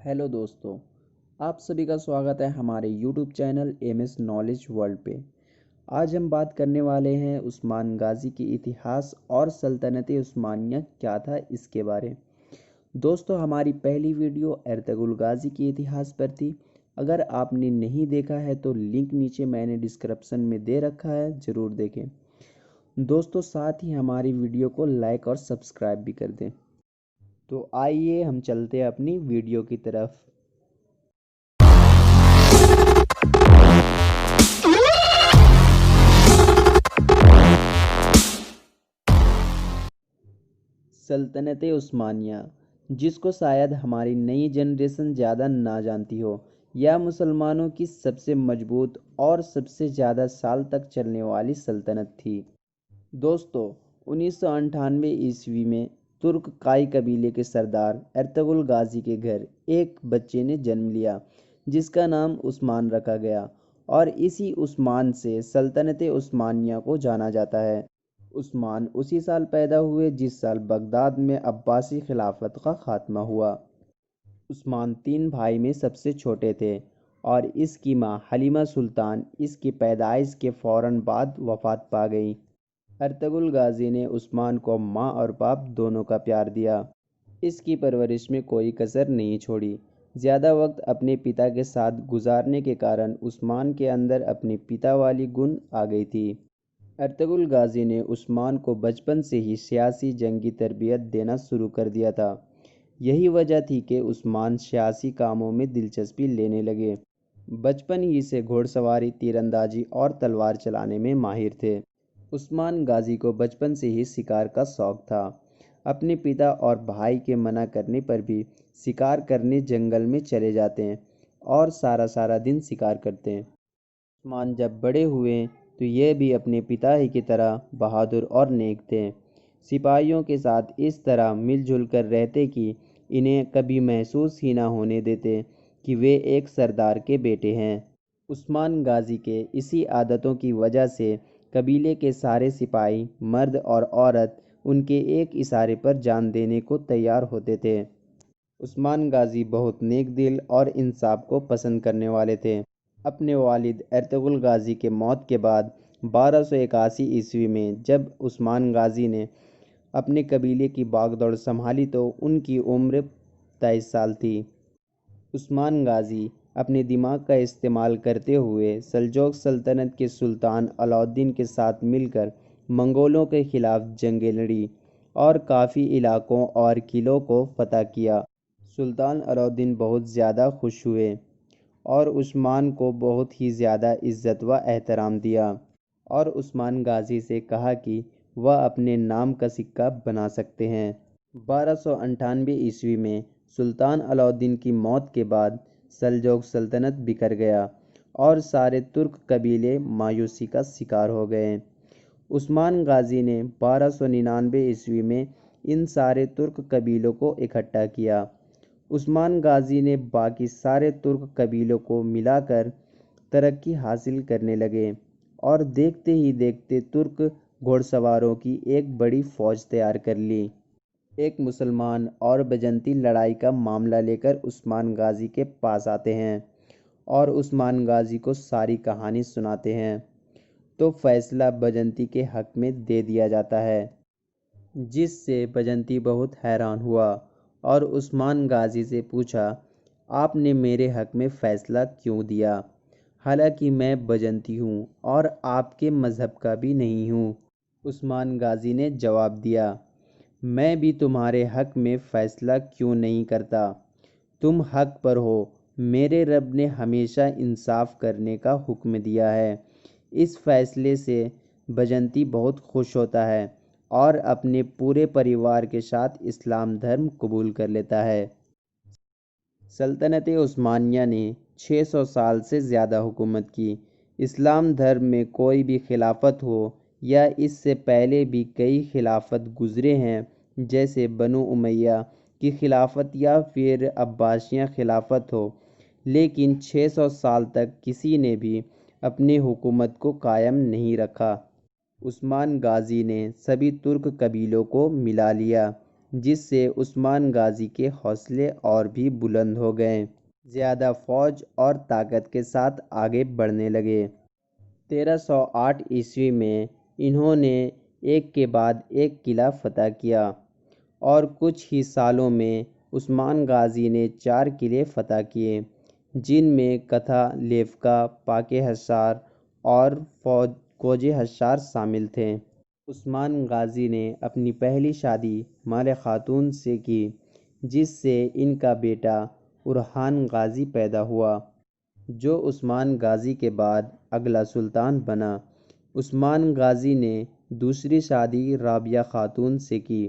Hello दोस्तों, आप सभी का स्वागत है हमारे YouTube channel MS knowledge world पे। आज हम बात करने वाले हैं उस्मान गाजी की इतिहास और सल्तनत उस्मानिया क्या था इसके बारे। दोस्तों, हमारी पहली वीडियो एर्तुगरुल गाजी के इतिहास पर थी। अगर आपने नहीं देखा है तो लिंक नीचे मैंने डिस्क्रिप्शन में दे रखा है, ज़रूर देखें। दोस्तों, साथ ही हमारी वीडियो को लाइक और सब्सक्राइब भी कर दें। तो आइए हम चलते हैं अपनी वीडियो की तरफ। सल्तनत उस्मानिया, जिसको शायद हमारी नई जनरेशन ज़्यादा ना जानती हो, यह मुसलमानों की सबसे मजबूत और सबसे ज़्यादा साल तक चलने वाली सल्तनत थी। दोस्तों, 1998 ईस्वी में तुर्क काई कबीले के सरदार एर्तुगरुल गाजी के घर एक बच्चे ने जन्म लिया जिसका नाम उस्मान रखा गया, और इसी उस्मान से सल्तनत उस्मानिया को जाना जाता है। उस्मान उसी साल पैदा हुए जिस साल बगदाद में अब्बासी खिलाफत का खात्मा हुआ। उस्मान 3 भाई में सबसे छोटे थे और इसकी मां हलीमा सुल्तान इसकी पैदाइश के फौरन बाद वफात पा गई। एर्तुगरुल गाजी ने उस्मान को मां और बाप दोनों का प्यार दिया। इसकी परवरिश में कोई कसर नहीं छोड़ी। ज़्यादा वक्त अपने पिता के साथ गुजारने के कारण उस्मान के अंदर अपने पिता वाली गुण आ गई थी। एर्तुगरुल गाजी ने उस्मान को बचपन से ही सियासी जंगी तरबियत देना शुरू कर दिया था। यही वजह थी कि उस्मान सियासी कामों में दिलचस्पी लेने लगे। बचपन ही से घोड़सवारी, तीरंदाजी और तलवार चलाने में माहिर थे। उस्मान गाजी को बचपन से ही शिकार का शौक था। अपने पिता और भाई के मना करने पर भी शिकार करने जंगल में चले जाते हैं और सारा सारा दिन शिकार करते हैं। उस्मान जब बड़े हुए तो ये भी अपने पिता ही की तरह बहादुर और नेक थे। सिपाहियों के साथ इस तरह मिलजुल कर रहते कि इन्हें कभी महसूस ही ना होने देते कि वे एक सरदार के बेटे हैं। उस्मान गाजी के इसी आदतों की वजह से कबीले के सारे सिपाही, मर्द और औरत, उनके एक इशारे पर जान देने को तैयार होते थे। उस्मान गाजी बहुत नेक दिल और इंसाफ को पसंद करने वाले थे। अपने वालिद एर्तुगरुल गाजी के मौत के बाद 1281 ईस्वी में जब उस्मान गाजी ने अपने कबीले की बागडोर संभाली तो उनकी उम्र 23 साल थी। उस्मान गाजी अपने दिमाग का इस्तेमाल करते हुए सल्जोक सल्तनत के सुल्तान अलाउद्दीन के साथ मिलकर मंगोलों के खिलाफ जंगें लड़ी और काफ़ी इलाकों और किलों को फतह किया। सुल्तान अलाउद्दीन बहुत ज़्यादा खुश हुए और उस्मान को बहुत ही ज़्यादा इज़्ज़त व एहतराम दिया और उस्मान गाजी से कहा कि वह अपने नाम का सिक्का बना सकते हैं। 1298 ईस्वी में सुल्तान अलाउद्दीन की मौत के बाद सल्जोक सल्तनत बिखर गया और सारे तुर्क कबीले मायूसी का शिकार हो गए। उस्मान गाजी ने 1299 ईस्वी में इन सारे तुर्क कबीलों को इकट्ठा किया। उस्मान गाजी ने बाकी सारे तुर्क कबीलों को मिलाकर तरक्की हासिल करने लगे और देखते ही देखते तुर्क घोड़सवारों की एक बड़ी फौज तैयार कर ली। एक मुसलमान और बजंती लड़ाई का मामला लेकर उस्मान गाजी के पास आते हैं और उस्मान गाजी को सारी कहानी सुनाते हैं तो फैसला बजंती के हक में दे दिया जाता है, जिससे बजंती बहुत हैरान हुआ और उस्मान गाजी से पूछा, आपने मेरे हक में फ़ैसला क्यों दिया, हालांकि मैं बजंती हूँ और आपके मज़हब का भी नहीं हूँ। उस्मान गाजी ने जवाब दिया, मैं भी तुम्हारे हक में फ़ैसला क्यों नहीं करता, तुम हक पर हो। मेरे रब ने हमेशा इंसाफ करने का हुक्म दिया है। इस फैसले से बजंती बहुत खुश होता है और अपने पूरे परिवार के साथ इस्लाम धर्म कबूल कर लेता है। सल्तनत उस्मानिया ने 600 साल से ज़्यादा हुकूमत की। इस्लाम धर्म में कोई भी खिलाफत हो या इससे पहले भी कई खिलाफत गुज़रे हैं, जैसे बनु उमैया की खिलाफत या फिर अब्बासिया खिलाफत हो, लेकिन 600 साल तक किसी ने भी अपनी हुकूमत को कायम नहीं रखा। उस्मान गाजी ने सभी तुर्क कबीलों को मिला लिया جس سے عثمان غازی کے حوصلے اور بھی بلند ہو گئے، زیادہ فوج اور طاقت کے ساتھ آگے بڑھنے لگے۔ 1308 میں انہوں نے ایک کے بعد ایک قلعہ فتح کیا اور کچھ ہی سالوں میں عثمان غازی نے 4 قلعے فتح کیے، جن میں کتھا، لیفکا، پاک حصار اور کوج حصار شامل تھے۔ عثمان غازی نے اپنی پہلی شادی مالک خاتون سے کی، جس سے ان کا بیٹا اورحان غازی پیدا ہوا، جو عثمان غازی کے بعد اگلا سلطان بنا۔ عثمان غازی نے دوسری شادی رابعہ خاتون سے کی،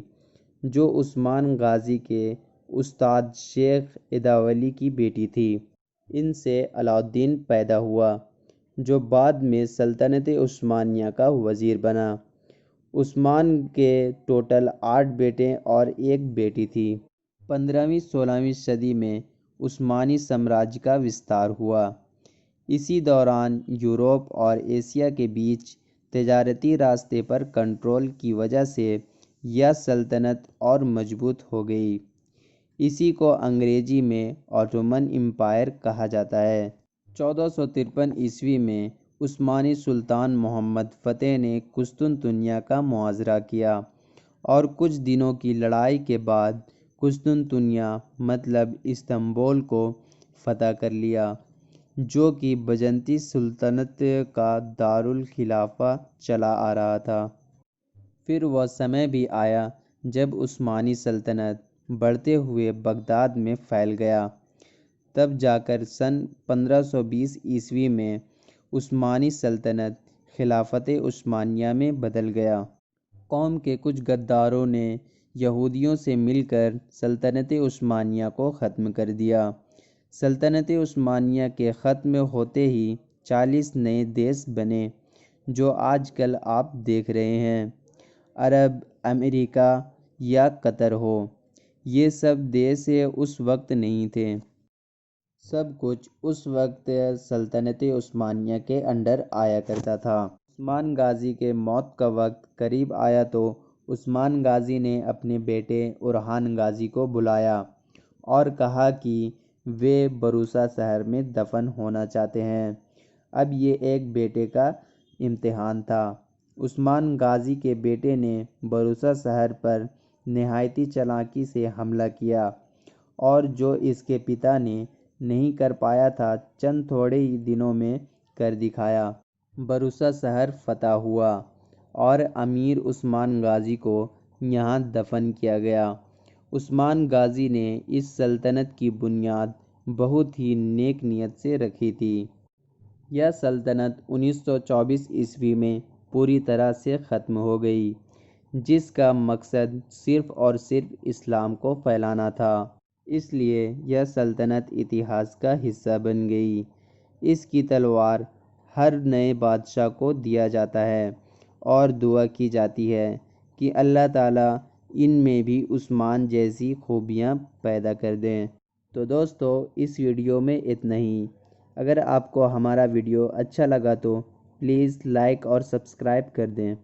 جو عثمان غازی کے استاد شیخ اداولی کی بیٹی تھی۔ ان سے علاؤالدین پیدا ہوا، جو بعد میں سلطنت عثمانیہ کا وزیر بنا۔ عثمان کے ٹوٹل 8 بیٹے اور 1 بیٹی تھی۔ 15ویں 16ویں صدی میں عثمانی سامراج کا وستار ہوا۔ اسی دوران یورپ اور ایشیا کے بیچ تجارتی راستے پر کنٹرول کی وجہ سے یہ سلطنت اور مضبوط ہو گئی۔ اسی کو انگریزی میں آٹومن امپائر کہا جاتا ہے۔ 1453 میں عثمانی سلطان محمد فتح نے قسطنطنیہ کا محاصرہ کیا اور کچھ دنوں کی لڑائی کے بعد قسطنطنیہ مطلب استنبول کو فتح کر لیا، جو کہ بیزنطی سلطنت کا دارالخلافہ چلا آ رہا تھا۔ پھر وہ سمے بھی آیا جب عثمانی سلطنت بڑھتے ہوئے بغداد میں پھیل گیا۔ تب جا کر سن 1520 میں عثمانی سلطنت خلافت عثمانیہ میں بدل گیا۔ قوم کے کچھ غداروں نے یہودیوں سے مل کر سلطنت عثمانیہ کو ختم کر دیا۔ سلطنت عثمانیہ کے ختم ہوتے ہی 40 نئے دیش بنے، جو آج کل آپ دیکھ رہے ہیں۔ عرب، امریکہ یا قطر ہو، یہ سب دیش اس وقت نہیں تھے۔ سب کچھ اس وقت سلطنت عثمانیہ کے انڈر آیا کرتا تھا۔ عثمان غازی کے موت کا وقت قریب آیا تو عثمان غازی نے اپنے بیٹے اورحان غازی کو بلایا اور کہا کہ وہ بروصہ شہر میں دفن ہونا چاہتے ہیں۔ اب یہ ایک بیٹے کا امتحان تھا۔ عثمان غازی کے بیٹے نے بروصہ شہر پر نہایتی چالاکی سے حملہ کیا اور جو اس کے پتا نے نہیں کر پایا تھا، چند تھوڑے ہی دنوں میں کر دکھایا۔ بروصہ شہر فتح ہوا اور امیر عثمان غازی کو یہاں دفن کیا گیا۔ عثمان غازی نے اس سلطنت کی بنیاد بہت ہی نیک نیت سے رکھی تھی۔ یہ سلطنت 1924 میں پوری طرح سے ختم ہو گئی، جس کا مقصد صرف اور صرف اسلام کو پھیلانا تھا۔ اس لیے یہ سلطنت اتہاس کا حصہ بن گئی۔ اس کی تلوار ہر نئے بادشاہ کو دیا جاتا ہے اور دعا کی جاتی ہے کہ اللہ تعالیٰ ان میں بھی عثمان جیسی خوبیاں پیدا کر دیں۔ تو دوستو، اس ویڈیو میں اتنا ہی۔ اگر آپ کو ہمارا ویڈیو اچھا لگا تو پلیز لائک اور سبسکرائب کر دیں۔